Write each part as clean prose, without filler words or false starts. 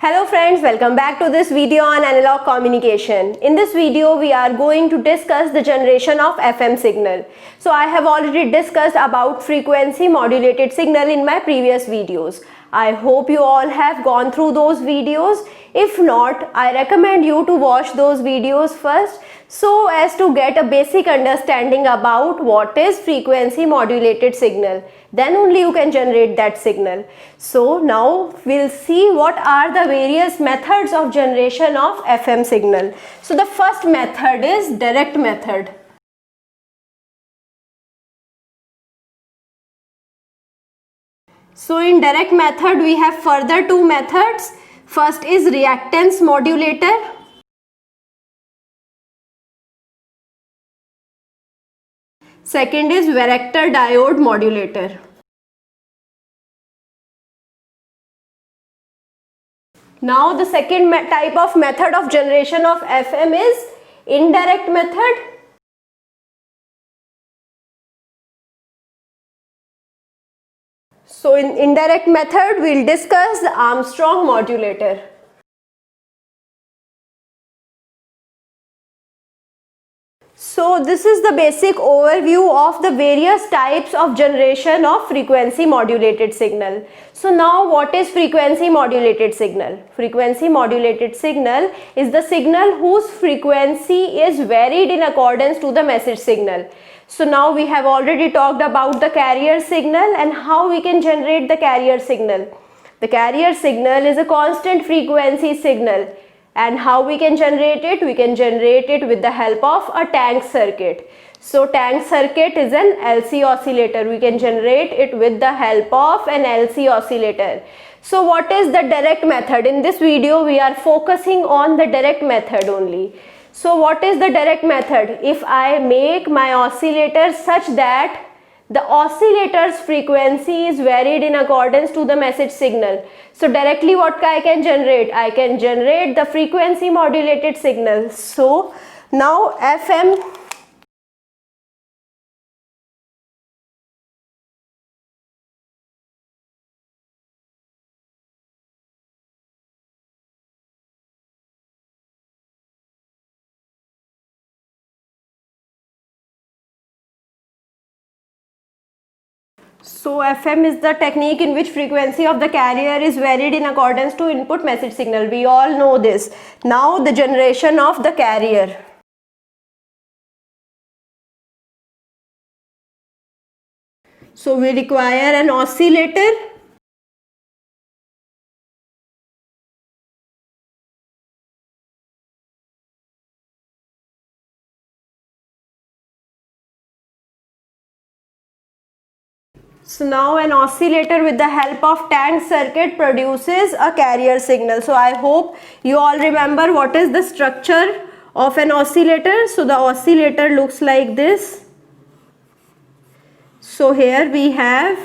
Hello friends, welcome back to this video on analog communication. In this video, we are going to discuss the generation of FM signal. So I have already discussed about frequency modulated signal in my previous videos. I hope you all have gone through those videos. If not, I recommend you to watch those videos first so as to get a basic understanding about what is frequency modulated signal. Then only you can generate that signal. So now we'll see what are the various methods of generation of FM signal. So the first method is direct method. So in direct method we have further two methods. First is reactance modulator. Second is varactor diode modulator. Now the second type of method of generation of FM is indirect method. So in indirect method we'll discuss the Armstrong modulator. So this is the basic overview of the various types of generation of frequency modulated signal. So now what is frequency modulated signal? Frequency modulated signal is the signal whose frequency is varied in accordance to the message signal. So now we have already talked about the carrier signal and how we can generate the carrier signal. The carrier signal is a constant frequency signal. And how we can generate it? We can generate it with the help of a tank circuit. So tank circuit is an LC oscillator. We can generate it with the help of an LC oscillator. So what is the direct method? In this video we are focusing on the direct method only. So what is the direct method? If I make my oscillator such that the oscillator's frequency is varied in accordance to the message signal. So directly what I can generate? I can generate the frequency modulated signal. So now FM So FM is the technique in which frequency of the carrier is varied in accordance to input message signal. We all know this. Now the generation of the carrier. So we require an oscillator. So now an oscillator with the help of tank circuit produces a carrier signal. So I hope you all remember what is the structure of an oscillator. So the oscillator looks like this. So here we have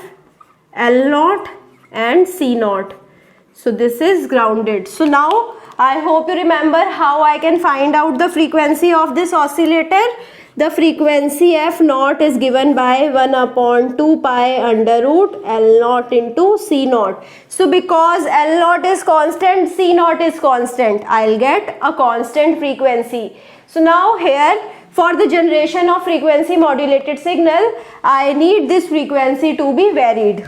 L0 and C0. So this is grounded. So now I hope you remember how I can find out the frequency of this oscillator. The frequency F0 is given by 1 upon 2 pi under root L0 into C0. So because L0 is constant, C0 is constant, I'll get a constant frequency. So now here for the generation of frequency modulated signal, I need this frequency to be varied.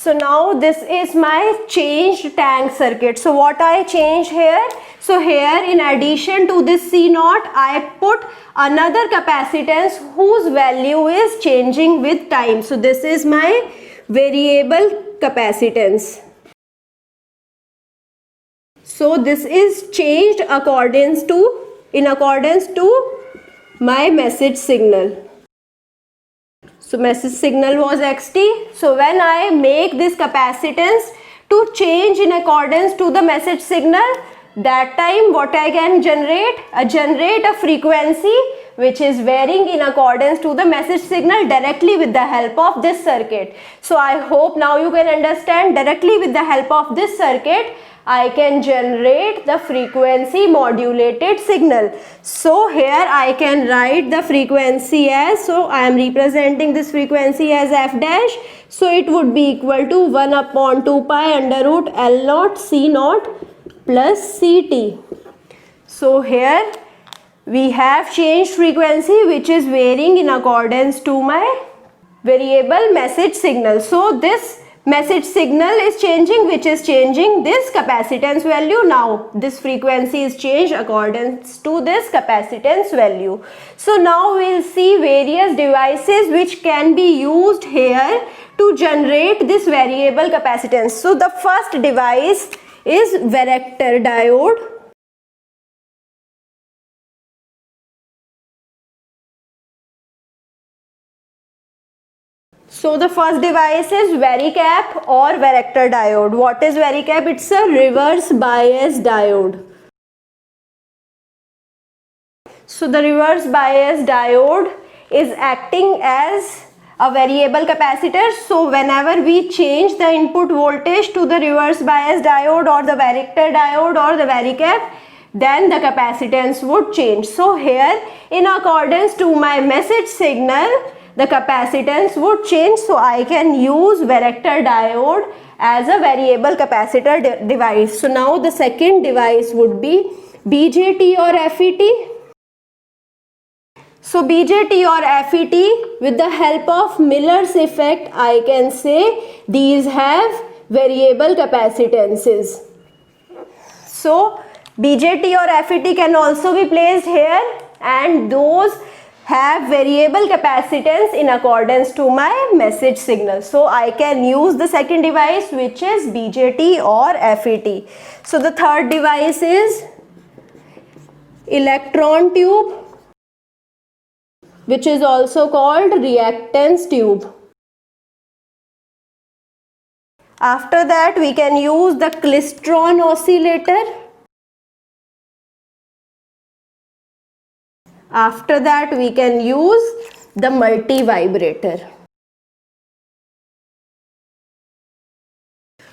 So now this is my changed tank circuit. So what I changed here? So here in addition to this C0, I put another capacitance whose value is changing with time. So this is my variable capacitance. So this is changed in accordance to my message signal. So message signal was xt. So when I make this capacitance to change in accordance to the message signal, that time what I can generate? Generate a frequency which is varying in accordance to the message signal directly with the help of this circuit. So I hope now you can understand, directly with the help of this circuit I can generate the frequency modulated signal. So here I can write the frequency as, so I am representing this frequency as f dash. So it would be equal to 1 upon 2 pi under root L naught C naught plus Ct. So here we have changed frequency which is varying in accordance to my variable message signal. So this message signal is changing, which is changing this capacitance value. Now this frequency is changed accordance to this capacitance value. So now we will see various devices which can be used here to generate this variable capacitance. So the first device is varactor diode. So the first device is varicap or varactor diode. What is varicap? It's a reverse bias diode. So the reverse bias diode is acting as a variable capacitor. So whenever we change the input voltage to the reverse bias diode or the varactor diode or the varicap, then the capacitance would change. So here, in accordance to my message signal, the capacitance would change. So I can use varactor diode as a variable capacitor device. So now the second device would be BJT or FET. So BJT or FET, with the help of Miller's effect, I can say these have variable capacitances. So BJT or FET can also be placed here, and those have variable capacitance in accordance to my message signal. So I can use the second device, which is BJT or FET. So the third device is electron tube, which is also called reactance tube. After that, we can use the klystron oscillator. After that, we can use the multi-vibrator.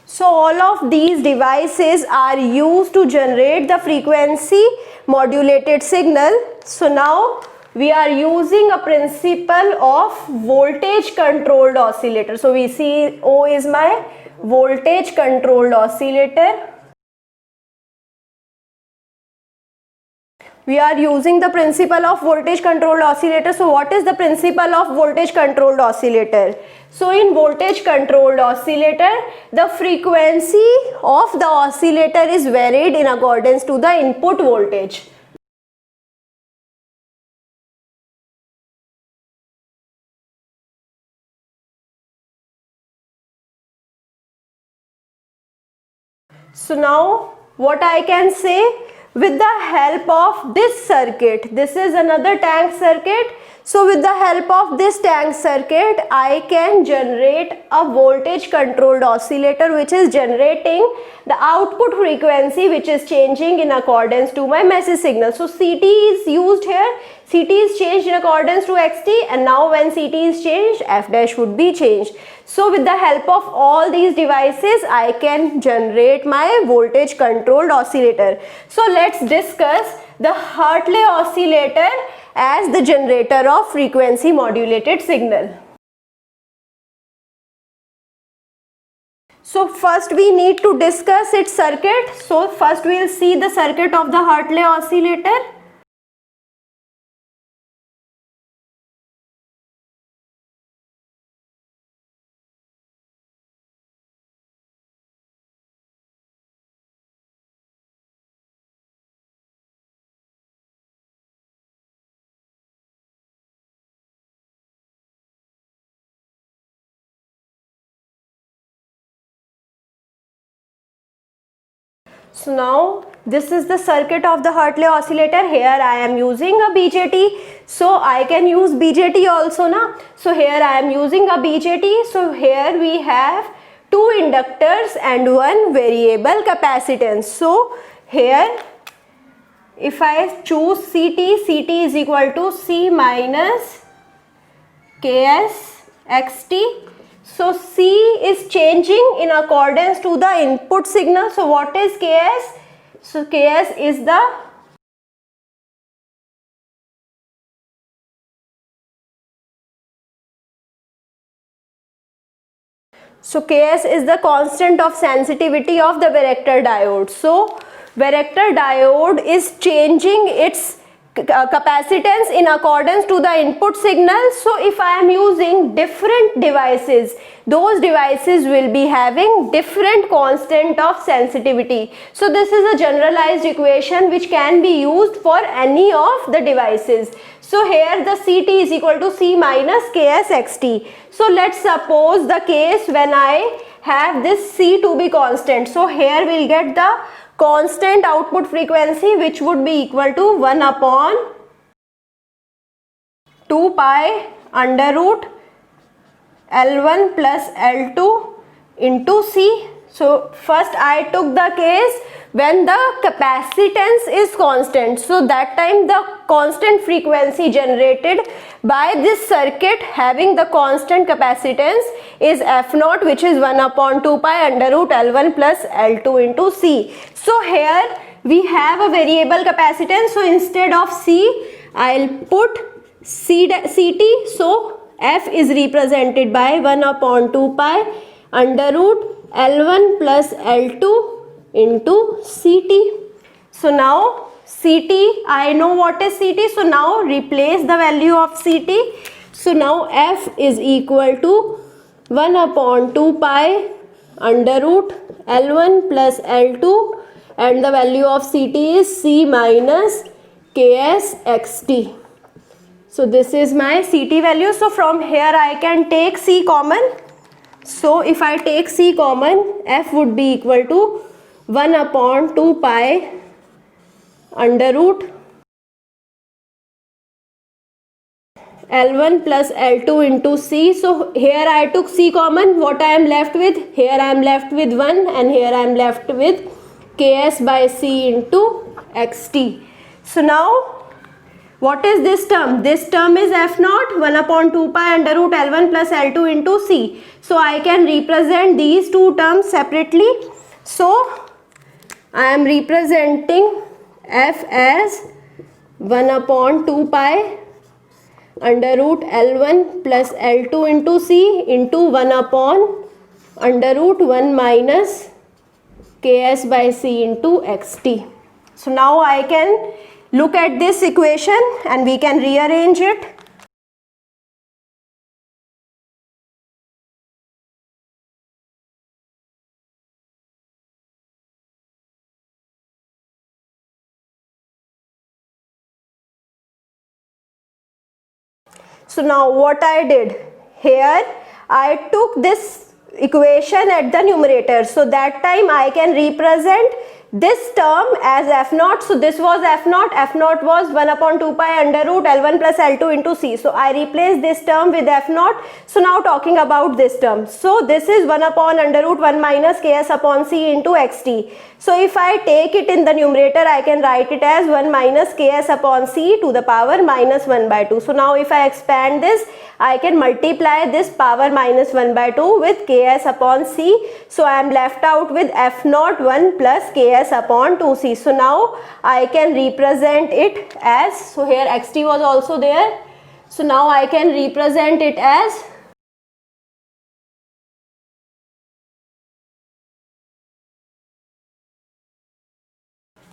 So all of these devices are used to generate the frequency modulated signal. So now we are using a principle of voltage controlled oscillator. So we see O is my voltage controlled oscillator. We are using the principle of voltage controlled oscillator. So what is the principle of voltage controlled oscillator? So in voltage controlled oscillator, the frequency of the oscillator is varied in accordance to the input voltage. So now what I can say, with the help of this circuit, this is another tank circuit. So with the help of this tank circuit, I can generate a voltage controlled oscillator which is generating the output frequency which is changing in accordance to my message signal. So CT is used here. CT is changed in accordance to XT, and now when CT is changed, F dash would be changed. So with the help of all these devices, I can generate my voltage controlled oscillator. So let's discuss the Hartley oscillator as the generator of frequency modulated signal. So first we need to discuss its circuit. So first we will see the circuit of the Hartley oscillator. So now this is the circuit of the Hartley oscillator. Here I am using a BJT, so I can use BJT also now. So here I am using a BJT. So here we have two inductors and one variable capacitance. So here if I choose CT is equal to C minus Ks xt. So C is changing in accordance to the input signal. So what is Ks? So Ks is the Ks is the constant of sensitivity of the varactor diode. So varactor diode is changing its capacitance in accordance to the input signal. So if I am using different devices, those devices will be having different constant of sensitivity. So this is a generalized equation which can be used for any of the devices. So here the CT is equal to C minus Ks xt. So let's suppose the case when I have this C to be constant. So here we'll get the constant output frequency which would be equal to 1 upon 2 pi under root L1 plus L2 into C. So first I took the case when the capacitance is constant. So that time the constant frequency generated by this circuit having the constant capacitance is F0, which is 1 upon 2 pi under root L1 plus L2 into C. So here we have a variable capacitance. So instead of C, I'll put CT. So F is represented by 1 upon 2 pi under root L1 plus L2 into CT. So now CT, I know what is CT. So now replace the value of CT. So now F is equal to 1 upon 2 pi under root L1 plus L2 and the value of CT is C minus Ks xt. So this is my CT value. So from here I can take C common. So if I take C common, F would be equal to 1 upon 2 pi under root L1 plus L2 into C. So here I took C common. What I am left with? Here I am left with 1 and here I am left with Ks by C into xt. So now what is this term? This term is F0, 1 upon 2 pi under root L1 plus L2 into C. So I can represent these two terms separately. So I am representing F as 1 upon 2 pi under root L1 plus L2 into C into 1 upon under root 1 minus Ks by C into xt. So now I can look at this equation and we can rearrange it. So now what I did, here I took this equation at the numerator. So that time I can represent this term as F0. So this was F0. F0 was 1 upon 2 pi under root L1 plus L2 into C. So I replace this term with F0. So now talking about this term. So this is 1 upon under root 1 minus Ks upon C into xt. So if I take it in the numerator, I can write it as 1 minus Ks upon C to the power minus 1 by 2. So now if I expand this, I can multiply this power minus 1 by 2 with Ks upon C. So I am left out with F0 1 plus Ks upon 2C. So now I can represent it as, so here xt was also there. So now I can represent it as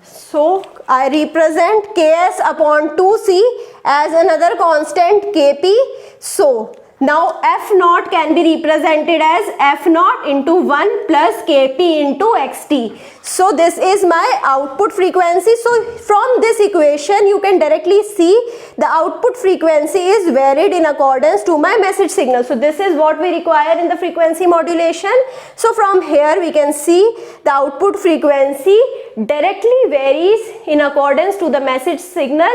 So I represent Ks upon 2C as another constant Kp. So now F0 can be represented as F0 into 1 plus Kp into xt. So this is my output frequency. So from this equation you can directly see the output frequency is varied in accordance to my message signal. So this is what we require in the frequency modulation. So from here we can see the output frequency directly varies in accordance to the message signal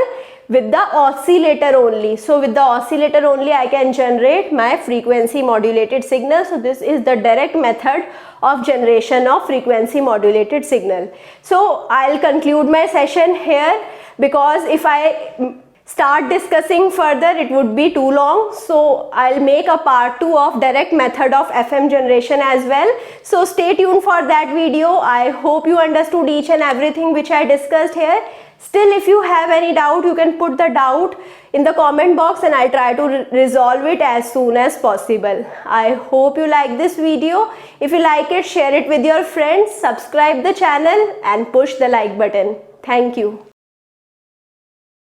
with the oscillator only. So with the oscillator only I can generate my frequency modulated signal. So this is the direct method of generation of frequency modulated signal. So I'll conclude my session here. because if I start discussing further it would be too long, so I'll make a part 2 of direct method of FM generation as well. So stay tuned for that video. I hope you understood each and everything which I discussed here. Still, if you have any doubt, you can put the doubt in the comment box and I'll try to resolve it as soon as possible. I hope you like this video. If you like it, share it with your friends, subscribe the channel and push the like button. Thank you.